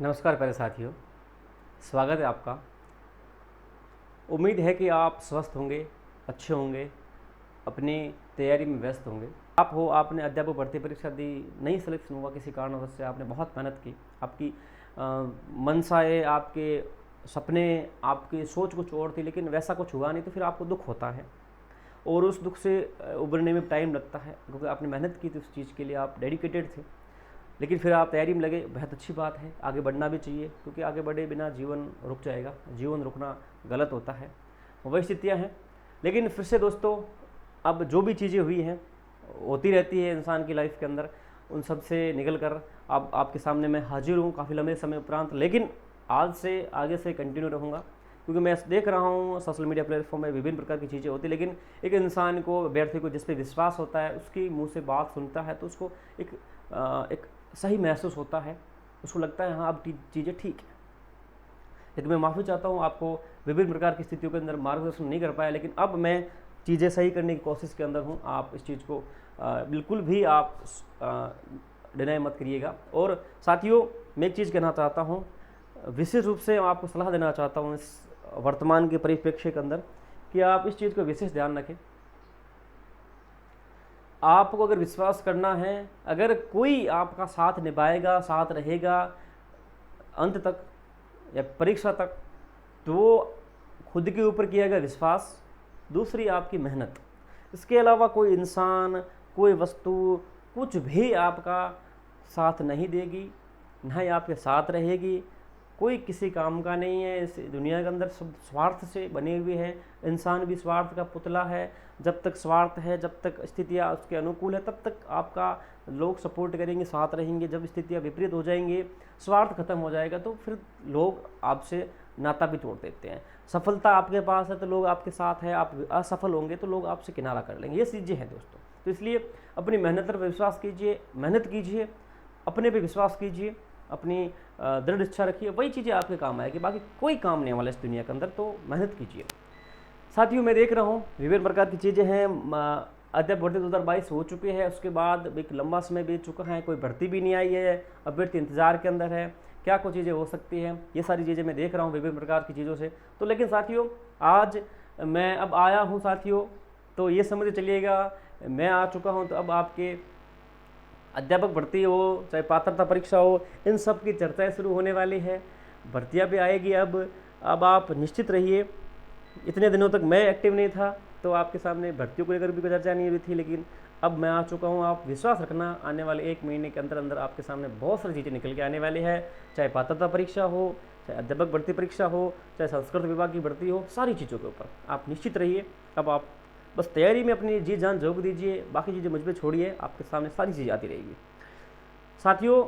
नमस्कार प्यारे साथियों, स्वागत है आपका। उम्मीद है कि आप स्वस्थ होंगे, अच्छे होंगे, अपनी तैयारी में व्यस्त होंगे। आपने अध्यापक भर्ती परीक्षा दी, नहीं सिलेक्शन हुआ किसी कारणवश से, आपने बहुत मेहनत की, आपकी मनसाए, आपके सपने, आपकी सोच कुछ और थी, लेकिन वैसा कुछ हुआ नहीं, तो फिर आपको दुख होता है और उस दुख से उभरने में टाइम लगता है, क्योंकि आपने मेहनत की थी उस चीज़ के लिए, आप डेडिकेटेड थे। लेकिन फिर आप तैयारी में लगे, बहुत अच्छी बात है, आगे बढ़ना भी चाहिए, क्योंकि आगे बढ़े बिना जीवन रुक जाएगा, जीवन रुकना गलत होता है, वही स्थितियाँ हैं। लेकिन फिर से दोस्तों, अब जो भी चीज़ें हुई हैं, होती रहती है इंसान की लाइफ के अंदर, उन सब से निकल कर अब आपके सामने मैं हाजिर हूँ काफ़ी लंबे समय उपरांत। लेकिन आज से आगे से कंटिन्यू रहूँगा, क्योंकि मैं देख रहा हूँ सोशल मीडिया प्लेटफॉर्म में विभिन्न प्रकार की चीज़ें होती, लेकिन एक इंसान को, अभ्यर्थी को जिस पे विश्वास होता है, उसकी मुंह से बात सुनता है, तो उसको एक सही महसूस होता है, उसको लगता है हाँ अब चीज़ें ठीक है। लेकिन मैं माफ़ी चाहता हूँ, आपको विभिन्न प्रकार की स्थितियों के अंदर मार्गदर्शन नहीं कर पाया, लेकिन अब मैं चीज़ें सही करने की कोशिश के अंदर हूँ। आप इस चीज़ को बिल्कुल भी आप डिनाई मत करिएगा। और साथियों, मैं एक चीज़ कहना चाहता हूँ, विशेष रूप से आपको सलाह देना चाहता हूँ इस वर्तमान के परिप्रेक्ष्य के अंदर, कि आप इस चीज़ को विशेष ध्यान रखें। आपको अगर विश्वास करना है, अगर कोई आपका साथ निभाएगा, साथ रहेगा अंत तक या परीक्षा तक, तो खुद के ऊपर किया गया विश्वास, दूसरी आपकी मेहनत, इसके अलावा कोई इंसान, कोई वस्तु, कुछ भी आपका साथ नहीं देगी, ना ही आपके साथ रहेगी। कोई किसी काम का नहीं है इस दुनिया के अंदर, सब स्वार्थ से बने हुए हैं। इंसान भी स्वार्थ का पुतला है। जब तक स्वार्थ है, जब तक स्थितियाँ उसके अनुकूल है, तब तक आपका लोग सपोर्ट करेंगे, साथ रहेंगे। जब स्थितियाँ विपरीत हो जाएंगी, स्वार्थ खत्म हो जाएगा, तो फिर लोग आपसे नाता भी तोड़ देते हैं। सफलता आपके पास है तो लोग आपके साथ हैं, आप असफल होंगे तो लोग आपसे किनारा कर लेंगे। ये चीज़ें हैं दोस्तों। तो इसलिए अपनी मेहनत पर विश्वास कीजिए, मेहनत कीजिए, अपने पे विश्वास कीजिए, अपनी दृढ़ इच्छा रखिए, वही चीज़ें आपके काम आएगी। बाकी कोई काम नहीं वाला इस दुनिया के अंदर, तो मेहनत कीजिए। साथियों, मैं देख रहा हूँ विभिन्न प्रकार की चीज़ें हैं। अध्यापक भर्ती 2022 हो चुकी है, उसके बाद एक लंबा समय बीत चुका है, कोई भर्ती भी नहीं आई है, अभ्यर्थी इंतजार के अंदर है। क्या कुछ चीज़ें हो सकती हैं, ये सारी चीज़ें मैं देख रहा हूँ विभिन्न प्रकार की चीज़ों से। तो लेकिन साथियों, आज मैं अब आया हूँ साथियों, तो ये समझ चलिएगा, मैं आ चुका हूँ। तो अब आपके अध्यापक भर्ती हो, चाहे पात्रता परीक्षा हो, इन सब की चर्चाएं शुरू होने वाली है। भर्तियां भी आएगी अब आप निश्चित रहिए। इतने दिनों तक मैं एक्टिव नहीं था, तो आपके सामने भर्तियों को लेकर भी कोई चर्चा नहीं हुई थी, लेकिन अब मैं आ चुका हूँ। आप विश्वास रखना, आने वाले 1 महीने के अंदर अंदर आपके सामने बहुत सारी चीज़ें निकल के आने वाली है। चाहे पात्रता परीक्षा हो, चाहे अध्यापक भर्ती परीक्षा हो, चाहे संस्कृत विभाग की भर्ती हो, सारी चीज़ों के ऊपर आप निश्चित रहिए। अब आप बस तैयारी में अपनी जी जान झोंक दीजिए, बाकी चीज़ें मुझ पर छोड़िए, आपके सामने सारी चीज़ें आती रहेगी। साथियों,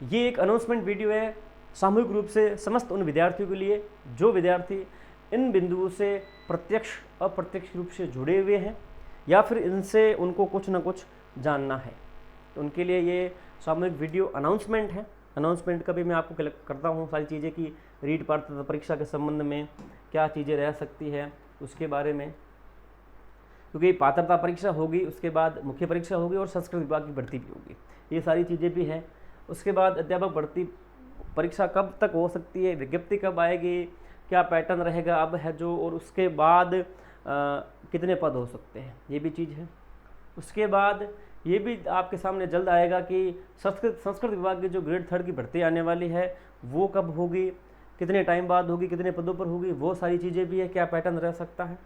ये एक अनाउंसमेंट वीडियो है सामूहिक रूप से समस्त उन विद्यार्थियों के लिए जो विद्यार्थी इन बिंदुओं से प्रत्यक्ष अप्रत्यक्ष रूप से जुड़े हुए हैं, या फिर इनसे उनको कुछ ना कुछ जानना है। तो उनके लिए ये सामूहिक वीडियो अनाउंसमेंट है। अनाउंसमेंट का भी मैं आपको कलेक्ट करता हूँ सारी चीज़ें, कि रीट पात्रता परीक्षा के संबंध में क्या चीज़ें रह सकती है उसके बारे में, क्योंकि पात्रता परीक्षा होगी, उसके बाद मुख्य परीक्षा होगी और संस्कृत विभाग की भर्ती भी होगी, ये सारी चीज़ें भी हैं। उसके बाद अध्यापक भर्ती परीक्षा कब तक हो सकती है, विज्ञप्ति कब आएगी, क्या पैटर्न रहेगा अब है जो, और उसके बाद कितने पद हो सकते हैं, ये भी चीज़ है। उसके बाद ये भी आपके सामने जल्द आएगा कि संस्कृत विभाग की जो ग्रेड 3 की भर्ती आने वाली है वो कब होगी, कितने टाइम बाद होगी, कितने पदों पर होगी, वो सारी चीज़ें भी है, क्या पैटर्न रह सकता है।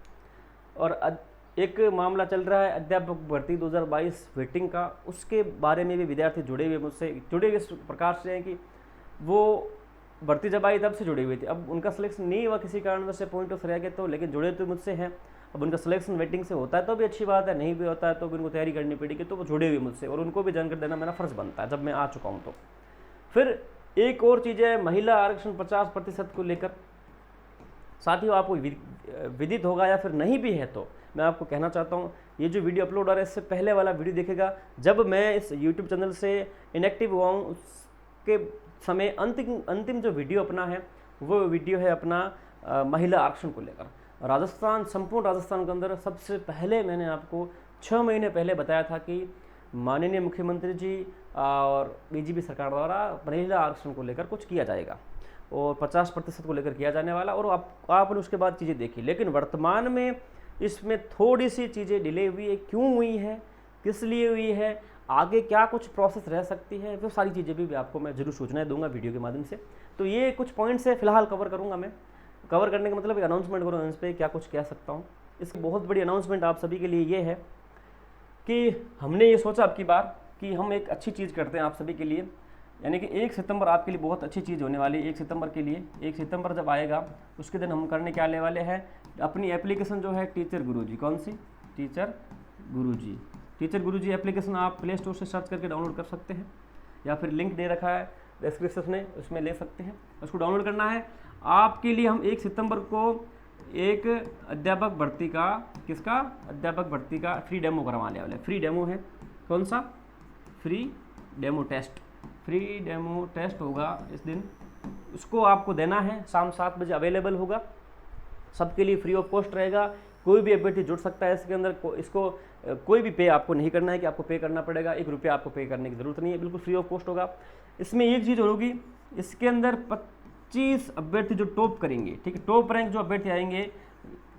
और एक मामला चल रहा है अध्यापक भर्ती 2022 वेटिंग का, उसके बारे में भी विद्यार्थी जुड़े हुए मुझसे, जुड़े हुए इस प्रकार से हैं कि वो भर्ती जब आई तब से जुड़े हुए थे, अब उनका सिलेक्शन नहीं हुआ किसी कारण से, पॉइंट ऑफ रह गए, तो लेकिन जुड़े तो मुझसे हैं। अब उनका सिलेक्शन वेटिंग से होता है तो भी अच्छी बात है, नहीं भी होता है तो भी उनको तैयारी करनी पड़ेगी, तो वो जुड़े हुए मुझसे, और उनको भी जानकारी देना मेरा फ़र्ज़ बनता है जब मैं आ चुका हूँ। तो फिर एक और चीज़ है, महिला आरक्षण 50% को लेकर। साथियों, आपको विदित होगा या फिर नहीं भी है, तो मैं आपको कहना चाहता हूँ, ये जो वीडियो अपलोड हो रहा है इससे पहले वाला वीडियो देखेगा, जब मैं इस यूट्यूब चैनल से इनएक्टिव हुआ हूँ उसके समय अंतिम जो वीडियो अपना है वो वीडियो है अपना महिला आरक्षण को लेकर। राजस्थान, संपूर्ण राजस्थान के अंदर सबसे पहले मैंने आपको 6 महीने पहले बताया था कि माननीय मुख्यमंत्री जी और बीजेपी सरकार द्वारा महिला आरक्षण को लेकर कुछ किया जाएगा और 50% को लेकर किया जाने वाला, और आपने उसके बाद चीज़ें देखी। लेकिन वर्तमान में इसमें थोड़ी सी चीज़ें डिले हुई है, क्यों हुई है, किस लिए हुई है, आगे क्या कुछ प्रोसेस रह सकती है, वो सारी चीज़ें भी आपको मैं जरूर सूचनाएं दूंगा वीडियो के माध्यम से। तो ये कुछ पॉइंट्स है फिलहाल कवर करूँगा मैं। कवर करने का मतलब एक अनाउंसमेंट करूँगा इस पर क्या कुछ कह सकता हूँ। इसकी बहुत बड़ी अनाउंसमेंट आप सभी के लिए ये है कि हमने ये सोचा अब की बार कि हम एक अच्छी चीज़ करते हैं आप सभी के लिए, यानी कि 1 सितंबर आपके लिए बहुत अच्छी चीज़ होने वाली है। 1 सितंबर के लिए, 1 सितंबर जब आएगा उसके दिन हम करने क्या आने वाले हैं, अपनी एप्लीकेशन जो है टीचर गुरुजी, कौन सी, टीचर गुरुजी। टीचर गुरुजी एप्लीकेशन आप प्ले स्टोर से सर्च करके डाउनलोड कर सकते हैं, या फिर लिंक दे रखा है डिस्क्रिप्शन में, उसमें ले सकते हैं। उसको डाउनलोड करना है आपके लिए। हम 1 सितंबर को एक अध्यापक भर्ती का, किसका, अध्यापक भर्ती का फ्री डेमो करवाने वाले। फ्री डेमो है, कौन सा, free demo test. Free demo test होगा इस दिन, उसको आपको देना है। शाम 7 बजे अवेलेबल होगा, सबके लिए फ्री ऑफ कॉस्ट रहेगा। कोई भी अभ्यर्थी जुड़ सकता है इसके अंदर। इसको कोई भी पे आपको नहीं करना है कि आपको पे करना पड़ेगा, 1 रुपया आपको पे करने की ज़रूरत नहीं है, बिल्कुल फ्री ऑफ कॉस्ट होगा। इसमें एक चीज़ होगी, इसके अंदर 25 अभ्यर्थी जो टॉप करेंगे, ठीक है, टॉप रैंक जो अभ्यर्थी आएंगे,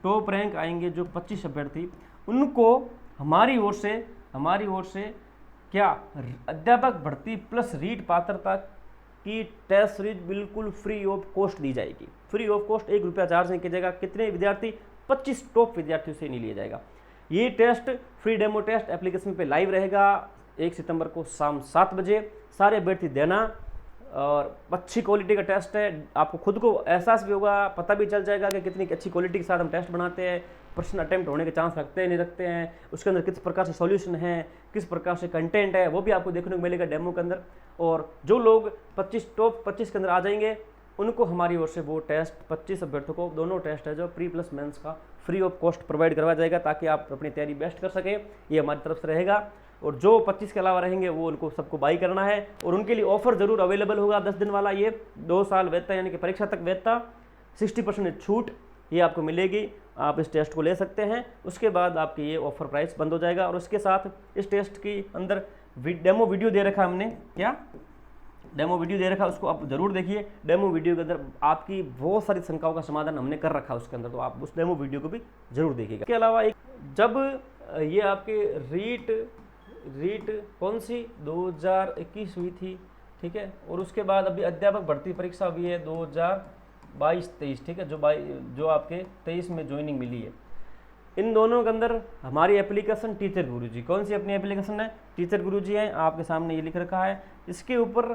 टॉप रैंक आएंगे जो 25 अभ्यर्थी, उनको हमारी ओर से क्या, अध्यापक भर्ती प्लस रीट पात्रता की टेस्ट सीरीज बिल्कुल फ्री ऑफ कॉस्ट दी जाएगी। फ्री ऑफ कॉस्ट, 1 रुपया चार्ज नहीं किया जाएगा। कितने विद्यार्थी, 25 टॉप विद्यार्थियों से नहीं लिया जाएगा। ये test, free demo test application पे लाइव रहेगा 1 सितंबर को शाम 7 बजे। सारे अभ्यर्थी देना, और अच्छी क्वालिटी का टेस्ट है। आपको खुद को एहसास भी होगा, पता भी चल जाएगा कि कितनी अच्छी क्वालिटी के साथ हम टेस्ट बनाते हैं, प्रश्न अटेम्प्ट होने के चांस रखते हैं नहीं रखते हैं, उसके अंदर किस प्रकार से सॉल्यूशन है, किस प्रकार से कंटेंट है, वो भी आपको देखने को मिलेगा डेमो के अंदर। और जो लोग टॉप 25 के अंदर आ जाएंगे, उनको हमारी ओर से वो टेस्ट, 25 अभ्यर्थियों को दोनों टेस्ट है जो प्री प्लस मेंस का फ्री ऑफ कॉस्ट प्रोवाइड करवाया जाएगा, ताकि आप अपनी तैयारी बेस्ट कर सकें। ये हमारी तरफ से रहेगा। और जो 25 के अलावा रहेंगे वो उनको सबको बाई करना है, और उनके लिए ऑफर जरूर अवेलेबल होगा 10 दिन वाला। ये 2 साल वैधता, यानी कि परीक्षा तक वैधता, 60% छूट ये आपको मिलेगी। आप इस टेस्ट को ले सकते हैं, उसके बाद आपकी ये ऑफर प्राइस बंद हो जाएगा। और उसके साथ इस टेस्ट के अंदर डेमो वीडियो दे रखा हमने, क्या डेमो वीडियो दे रखा, उसको आप जरूर देखिए। डेमो वीडियो के अंदर आपकी बहुत सारी शंकाओं का समाधान हमने कर रखा है उसके अंदर, तो आप उस डेमो वीडियो को भी जरूर देखिएगा। इसके अलावा एक, जब ये आपके रीट कौन सी 2021 हुई थी, ठीक है, और उसके बाद अभी अध्यापक भर्ती परीक्षा हुई है 2022-23, ठीक है, जो आपके 23 में ज्वाइनिंग मिली है। इन दोनों के अंदर हमारी एप्लीकेशन टीचर गुरुजी, कौन सी अपनी एप्लीकेशन है, टीचर गुरुजी है, आपके सामने ये लिख रखा है। इसके ऊपर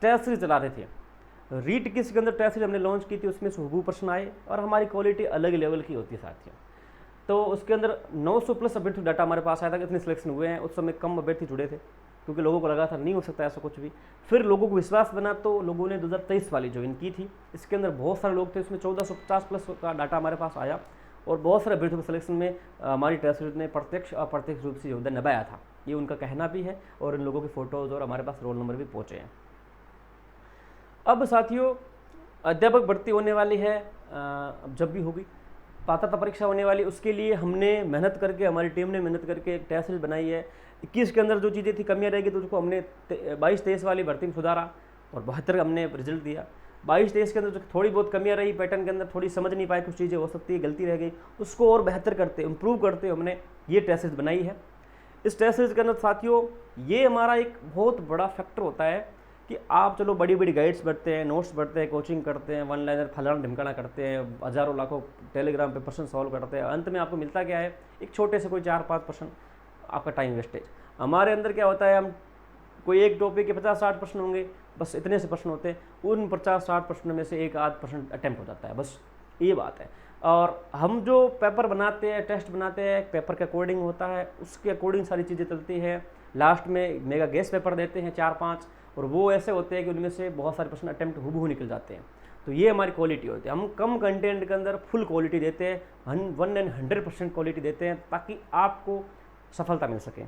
टेस्ट सीरीज चला रहे थे। रीट किस के अंदर टेस्ट सीरीज हमने लॉन्च की थी, उसमें से हुबहू प्रश्न आए, और हमारी क्वालिटी अलग लेवल की होती है साथियों। तो उसके अंदर 900 प्लस अभ्यर्थी डाटा हमारे पास आया था, कितने सिलेक्शन हुए हैं। उस समय कम अभ्यर्थी जुड़े थे, क्योंकि लोगों को लगा था नहीं हो सकता ऐसा कुछ भी। फिर लोगों को विश्वास बना, तो लोगों ने 2023 वाली ज्वाइन की थी। इसके अंदर बहुत सारे लोग थे, उसमें 1450 प्लस का डाटा हमारे पास आया, और बहुत सारे अभ्यर्थियों के सिलेक्शन में हमारी टेस्ट सीरीज ने प्रत्यक्ष अप्रत्यक्ष रूप से योगदान निभाया था। ये उनका कहना भी है, और इन लोगों की फोटोज और हमारे पास रोल नंबर भी पहुँचे हैं। अब साथियों, अध्यापक भर्ती होने वाली है, जब भी होगी पात्रता परीक्षा होने वाली, उसके लिए हमने मेहनत करके, हमारी टीम ने मेहनत करके एक टेस्ट सीरीज बनाई है। 21 के अंदर जो चीज़ें थी, कमियां रहेगी, तो उसको हमने 22-23 वाली भर्ती में सुधारा, और 72 हमने रिजल्ट दिया। 22-23 के अंदर जो थोड़ी बहुत कमियां रही, पैटर्न के अंदर थोड़ी समझ नहीं पाए, कुछ चीज़ें हो सकती है, गलती रह गई, उसको और बेहतर करते, इम्प्रूव करते हमने ये टेस्ट सीरीज बनाई है। इस टेस्ट सीरीज के अंदर साथियों, ये हमारा एक बहुत बड़ा फैक्टर होता है कि आप चलो बड़ी बड़ी गाइड्स पढ़ते हैं, नोट्स पढ़ते हैं, कोचिंग करते हैं, वन लाइनर फलाना ढिमकाना करते हैं, हज़ारों लाखों टेलीग्राम पे प्रश्न सॉल्व करते हैं, अंत में आपको मिलता क्या है, एक छोटे से कोई 4-5 प्रश्न, आपका टाइम वेस्टेज। हमारे अंदर क्या होता है, हम कोई एक टॉपिक के 50-60 प्रश्न होंगे, बस इतने से प्रश्न होते हैं, उन 50-60 प्रश्नों में से 1-8 प्रश्न अटैम्प्ट हो जाता है, बस ये बात है। और हम जो पेपर बनाते हैं, टेस्ट बनाते हैं, पेपर के अकॉर्डिंग होता है, उसके अकॉर्डिंग सारी चीज़ें चलती है। लास्ट में मेगा गेस पेपर देते हैं 4-5, और वो ऐसे होते हैं कि उनमें से बहुत सारे प्रश्न अटेम्प्ट हुबहू निकल जाते हैं। तो ये हमारी क्वालिटी होती है, हम कम कंटेंट के अंदर फुल क्वालिटी देते हैं, 100% क्वालिटी देते हैं, ताकि आपको सफलता मिल सके।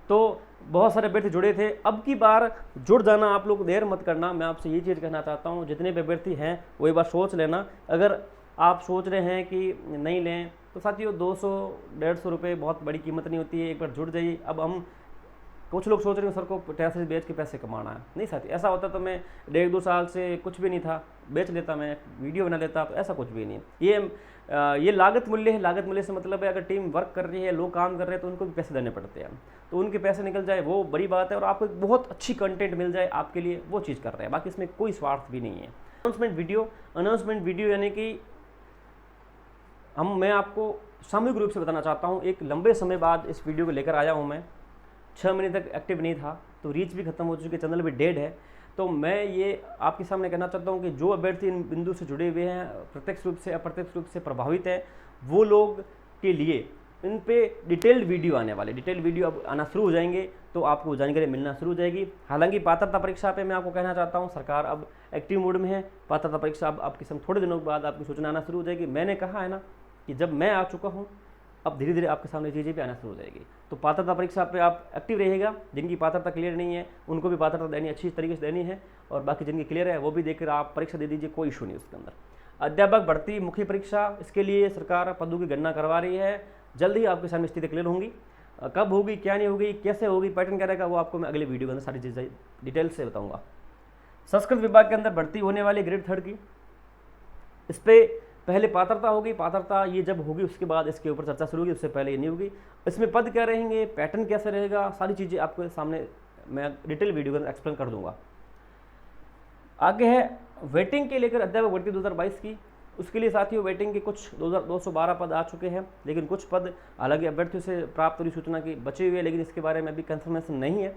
तो बहुत सारे अभ्यर्थी जुड़े थे, अब की बार जुड़ जाना, आप लोग देर मत करना। मैं आपसे ये चीज़ कहना चाहता हूँ, जितने भी अभ्यर्थी हैं वो एक बार सोच लेना। अगर आप सोच रहे हैं कि नहीं लें, तो साथियों 200-150 रुपये बहुत बड़ी कीमत नहीं होती है, एक बार जुड़ जाइए। अब हम कुछ लोग सोच रहे हैं सर को टेस्ट सीरीज बेच के पैसे कमाना है, नहीं साथी, ऐसा होता तो मैं 1.5-2 साल से कुछ भी नहीं था, बेच लेता, मैं वीडियो बना लेता, तो ऐसा कुछ भी नहीं है। ये लागत मूल्य है। लागत मूल्य से मतलब है अगर टीम वर्क कर रही है, लोग काम कर रहे हैं, तो उनको भी पैसे देने पड़ते हैं, तो उनके पैसे निकल जाए वो बड़ी बात है, और आपको एक बहुत अच्छी कंटेंट मिल जाए आपके लिए, वो चीज़ कर रहे हैं, बाकी इसमें कोई स्वार्थ भी नहीं है। अनाउंसमेंट वीडियो यानी कि मैं आपको सामूहिक रूप से बताना चाहता हूँ, एक लंबे समय बाद इस वीडियो को लेकर आया हूँ मैं, 6 महीने तक एक्टिव नहीं था, तो रीच भी खत्म हो चुकी है, चैनल भी डेड है। तो मैं ये आपके सामने कहना चाहता हूँ कि जो अभ्यर्थी इन बिंदु से जुड़े हुए हैं, प्रत्यक्ष रूप से अप्रत्यक्ष रूप से प्रभावित है, वो लोग के लिए इन पे डिटेल्ड वीडियो आने वाले, डिटेल्ड वीडियो अब आना शुरू हो जाएंगे, तो आपको जानकारी मिलना शुरू हो जाएगी। हालांकि पात्रता परीक्षा पे मैं आपको कहना चाहता हूँ, सरकार अब एक्टिव मोड में है, पात्रता परीक्षा अब आपके सामने थोड़े दिनों के बाद आपकी सूचना आना शुरू हो जाएगी। मैंने कहा है ना कि जब मैं आ चुका हूँ, अब धीरे धीरे आपके सामने चीज़ें भी आना शुरू हो जाएगी। तो पात्रता परीक्षा पे आप एक्टिव रहिएगा, जिनकी पात्रता क्लियर नहीं है उनको भी पात्रता देनी अच्छी तरीके से देनी है, और बाकी जिनकी क्लियर है वो भी देकर आप परीक्षा दे दीजिए, कोई इशू नहीं उसके अंदर। अध्यापक भर्ती मुख्य परीक्षा, इसके लिए सरकार पदों की गणना करवा रही है, जल्द ही आपके सामने स्थिति क्लियर होंगी। कब होगी, क्या नहीं होगी, कैसे होगी, पैटर्न क्या रहेगा, वो आपको मैं अगले वीडियो के अंदर सारी चीज़ें डिटेल से बताऊँगा। संस्कृत विभाग के अंदर भर्ती होने वाली ग्रेड 3 की, इस पर पहले पात्रता होगी, पात्रता ये जब होगी उसके बाद इसके ऊपर चर्चा शुरू होगी, उससे पहले ये नहीं होगी। इसमें पद क्या रहेंगे, पैटर्न कैसे रहेगा, सारी चीज़ें आपके सामने मैं डिटेल वीडियो में एक्सप्लेन कर दूंगा। आगे है वेटिंग के लेकर अध्यापक भर्ती 2022 की, उसके लिए साथियों वेटिंग के कुछ 212 पद आ चुके हैं, लेकिन कुछ पद हालांकि अभ्यर्थियों से प्राप्त हुई सूचना की बचे हुए हैं, लेकिन इसके बारे में अभी कंफर्मेशन नहीं है।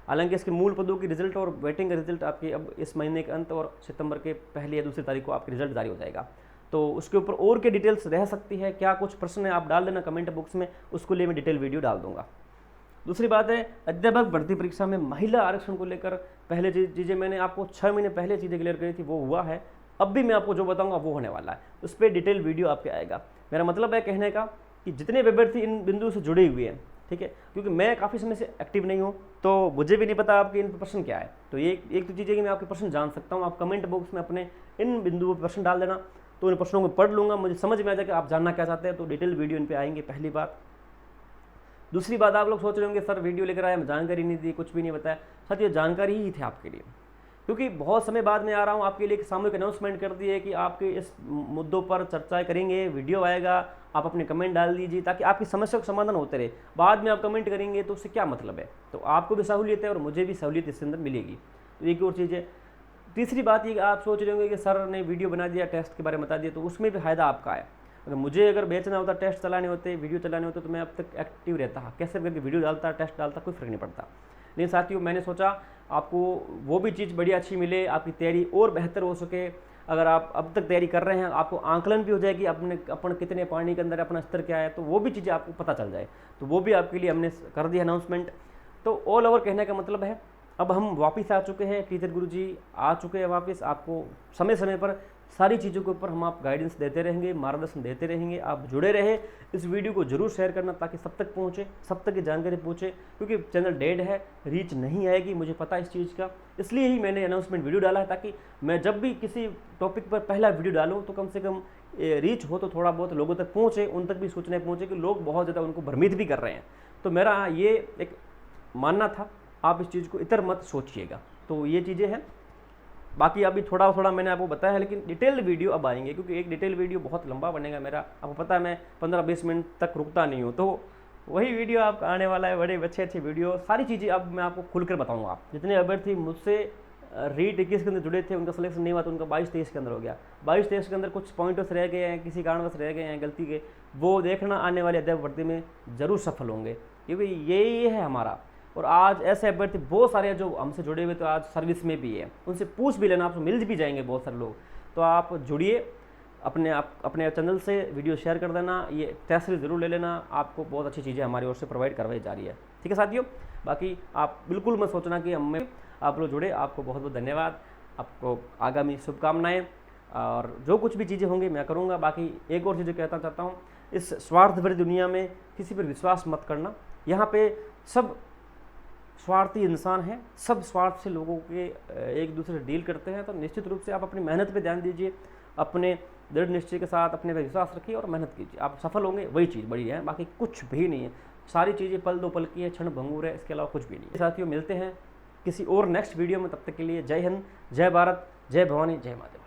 हालांकि इसके मूल पदों की रिजल्ट और वेटिंग का रिजल्ट आपके अब इस महीने के अंत और सितंबर के पहली या दूसरी तारीख को आपके रिजल्ट जारी हो जाएगा, तो उसके ऊपर और के डिटेल्स रह सकती है। क्या कुछ प्रश्न है आप डाल देना कमेंट बॉक्स में, उसको लिए मैं डिटेल वीडियो डाल दूंगा। दूसरी बात है अध्यापक भर्ती परीक्षा में महिला आरक्षण को लेकर पहले चीज़ें मैंने आपको 6 महीने पहले चीज़ें क्लियर करी थी, वो हुआ है। अब भी मैं आपको जो बताऊंगा वो होने वाला है, उस पर डिटेल वीडियो आपके आएगा। मेरा मतलब है कहने का कि जितने अभ्यर्थी इन बिंदु से जुड़े हुए हैं, ठीक है, क्योंकि मैं काफ़ी समय से एक्टिव नहीं हूँ, तो मुझे भी नहीं पता आपके इन प्रश्न क्या है, तो ये एक तो चीज़ है कि मैं आपके प्रश्न जान सकता हूँ। आप कमेंट बॉक्स में अपने इन बिंदुओं पर प्रश्न डाल देना, तो इन प्रश्नों को पढ़ लूँगा, मुझे समझ में आ जाएगा आप जानना क्या चाहते हैं, तो डिटेल वीडियो इन पे आएंगे, पहली बात। दूसरी बात, आप लोग सोच रहे होंगे सर वीडियो लेकर आए, जानकारी नहीं दी, कुछ भी नहीं बताया। सर ये जानकारी ही थी आपके लिए, क्योंकि बहुत समय बाद में आ रहा हूँ आपके लिए, एक सामूहिक अनाउंसमेंट कर दी है कि आपके इस मुद्दों पर चर्चा करेंगे, वीडियो आएगा, आप अपने कमेंट डाल दीजिए ताकि आपकी समस्या का समाधान होते रहे। बाद में आप कमेंट करेंगे तो उससे क्या मतलब है, तो आपको भी सहूलियत है और मुझे भी सहूलियत इसके अंदर मिलेगी, तो एक और चीज़ है। तीसरी बात ये कि आप सोच रहे होंगे कि सर ने वीडियो बना दिया, टेस्ट के बारे में बता दिया, तो उसमें भी फायदा आपका है। अगर बेचना होता, टेस्ट चलाने होते, वीडियो चलाने होते, तो मैं अब तक एक्टिव रहता, कैसे करके वीडियो डालता, टेस्ट डालता, कोई फ़र्क नहीं पड़ता। लेकिन साथियों मैंने सोचा आपको वो भी चीज़ बढ़िया अच्छी मिले, आपकी तैयारी और बेहतर हो सके। अगर आप अब तक तैयारी कर रहे हैं, आपको आंकलन भी हो जाएगी अपन कितने पानी के अंदर अपना स्तर क्या है, तो वो भी चीज़ें आपको पता चल जाए, तो वो भी आपके लिए हमने कर दिया अनाउंसमेंट। तो ऑल ओवर कहने का मतलब है अब हम वापस आ चुके हैं, टीचर गुरुजी आ चुके हैं वापस। आपको समय समय पर सारी चीज़ों के ऊपर हम आप गाइडेंस देते रहेंगे, मार्गदर्शन देते रहेंगे। आप जुड़े रहे, इस वीडियो को जरूर शेयर करना ताकि सब तक पहुँचे, सब तक ये जानकारी पहुँचे, क्योंकि चैनल डेड है, रीच नहीं आएगी, मुझे पता है इस चीज़ का। इसलिए ही मैंने अनाउंसमेंट वीडियो डाला है, ताकि मैं जब भी किसी टॉपिक पर पहला वीडियो डालूँ तो कम से कम रीच हो, तो थोड़ा बहुत लोगों तक पहुँचे, उन तक भी सूचनाएँ पहुँचे कि लोग बहुत ज़्यादा उनको भ्रमित भी कर रहे हैं। तो मेरा ये एक मानना था, आप इस चीज़ को इतर मत सोचिएगा। तो ये चीज़ें हैं, बाकी अभी थोड़ा थोड़ा मैंने आपको बताया है, लेकिन डिटेल वीडियो अब आएंगे, क्योंकि एक डिटेल वीडियो बहुत लंबा बनेगा मेरा। आपको पता है मैं 15-20 मिनट तक रुकता नहीं हूँ, तो वही वीडियो आपका आने वाला है, बड़े अच्छे वीडियो, सारी चीज़ें अब मैं आपको खुलकर बताऊँगा। जितने अभ्यर्थी मुझसे रीट 21 के अंदर जुड़े थे, उनका सिलेक्शन नहीं हुआ, तो उनका 22-23 के अंदर हो गया। 22-23 के अंदर कुछ पॉइंट्स रह गए हैं, किसी कारणवश रह गए हैं गलती के, वो देखना आने वाले अध्यापक भर्ती में ज़रूर सफल होंगे, क्योंकि यही है हमारा। और आज ऐसे अभ्यर्थी बहुत सारे हैं जो हमसे जुड़े हुए, तो आज सर्विस में भी है, उनसे पूछ भी लेना, आपसे मिल भी जाएंगे बहुत सारे लोग। तो आप जुड़िए, अपने चैनल से वीडियो शेयर कर देना, ये टेस्ट सीरीज ज़रूर ले लेना, आपको बहुत अच्छी चीज़ें हमारी ओर से प्रोवाइड करवाई जा रही है, ठीक है साथियों। बाकी आप बिल्कुल मत सोचना कि हमें आप लोग जुड़े, आपको बहुत बहुत धन्यवाद, आपको आगामी शुभकामनाएँ, और जो कुछ भी चीज़ें होंगी मैं करूँगा। बाकी एक और चीज़ कहना चाहता हूँ, इस स्वार्थ भरी दुनिया में किसी पर विश्वास मत करना। यहाँ पे सब स्वार्थी इंसान हैं, सब स्वार्थ से लोगों के एक दूसरे से डील करते हैं। तो निश्चित रूप से आप अपनी मेहनत पे ध्यान दीजिए, अपने दृढ़ निश्चय के साथ अपने पे विश्वास रखिए और मेहनत कीजिए, आप सफल होंगे, वही चीज़ बड़ी है, बाकी कुछ भी नहीं है। सारी चीज़ें पल दो पल की है, क्षण भंगुर है, इसके अलावा कुछ भी नहीं है। साथियों मिलते हैं किसी और नेक्स्ट वीडियो में, तब तक के लिए जय हिंद, जय भारत, जय भवानी, जय माता।